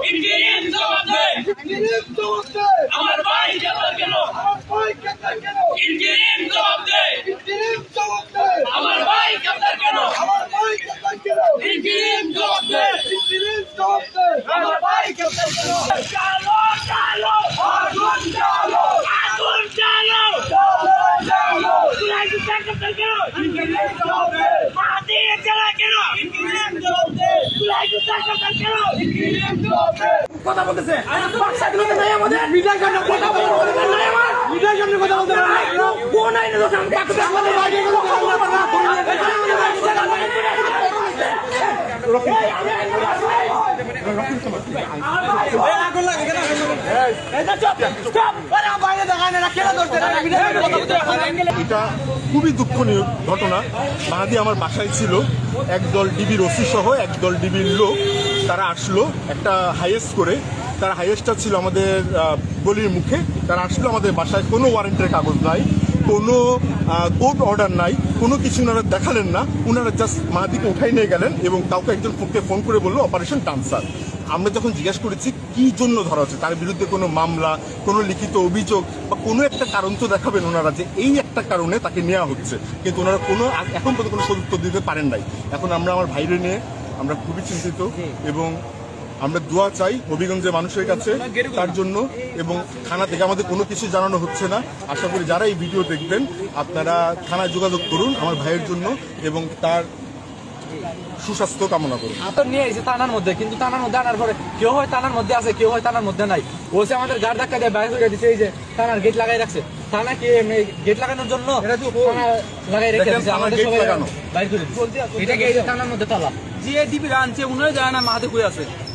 Interim জবাব দে আমার ভাই গ্রেফতার কেন ইন্টারিম জবাব দে আমার ভাই গ্রেফতার কেন ইন্টারিম জবাব দে আমার ভাই গ্রেফতার কেন চালো চালো আগুন চালো আগুন চালো চালো তুই গ্রেফতার কেন ইন্টারিম জবাব দে মাটি চালা কেন ইন্টারিম জবাব দে তুই গ্রেফতার কেন ইন্টারিম জবাব দে কথা বলতেছে বাচ্চাগুলোকে নাই আমাদের মিডিয়ার সামনে কথা বলতে নাই আমার মিডিয়ার সামনে কথা বলতে নাই কোন আইনে তো আমি কাকে দেখলাম বাইরে গেল এটা খুবই দুঃখনীয় ঘটনা। মাহাদি আমার বাসায় ছিল, একদল ডিবির ওসি সহ একদল ডিবির লোক তারা আসলো একটা হাইয়েস্ট করে। তার হাইয়েস্টটা ছিল আমাদের গলির মুখে। তারা আসলো আমাদের বাসায়, কোনো ওয়ারেন্টের কাগজ নাই, কোনো কোর্ট অর্ডার নাই, কোনো কিছু ওনারা দেখালেন না। ওনারা জাস্ট মাহাদিকে উঠাই নিয়ে গেলেন এবং কাউকে একজনকে ফোন করে বললো অপারেশন ডান্সার। আমরা যখন জিজ্ঞেস করেছি কি জন্য ধরা হচ্ছে, তার বিরুদ্ধে কোনো মামলা, কোনো লিখিত অভিযোগ বা কোনো একটা কারণ তো দেখাবেন ওনারা যে এই একটা কারণে তাকে নেওয়া হচ্ছে, কিন্তু ওনারা কোনো এখন পর্যন্ত কোনো সদুত্তর দিতে পারেন নাই। এখন আমরা আমার ভাইরে নিয়ে আমরা খুবই চিন্তিত এবং আমরা দোয়া চাই হবিগঞ্জের মানুষের কাছে তার জন্য। এবং থানা থেকে আমাদের কোনো কিছু জানানো হচ্ছে না। আশা করি যারা এই ভিডিও দেখবেন আপনারা থানায় যোগাযোগ করুন আমার ভাইয়ের জন্য এবং তার সুস্বাস্থ্য কামনা করুন। আতর নিয়ে এসে থানার মধ্যে, কিন্তু থানার মধ্যে আনার পরে কেউ হয় থানার মধ্যে আছে, কেউ হয় থানার মধ্যে নাই। বলছে আমাদের গাড় ধাক্কা দিয়ে বাইরে করে দিচ্ছে, এই যে থানার গেট লাগাই রাখছে। থানা কি গেট লাগানোর জন্য থানা লাগাই রেখে দিচ্ছে, আমাদের সবাই বাইরে করে দিচ্ছে। এটা কি থানার মধ্যে তালা যে ডিবি আনছে উনারা জানে না মাহাদি কই আছে।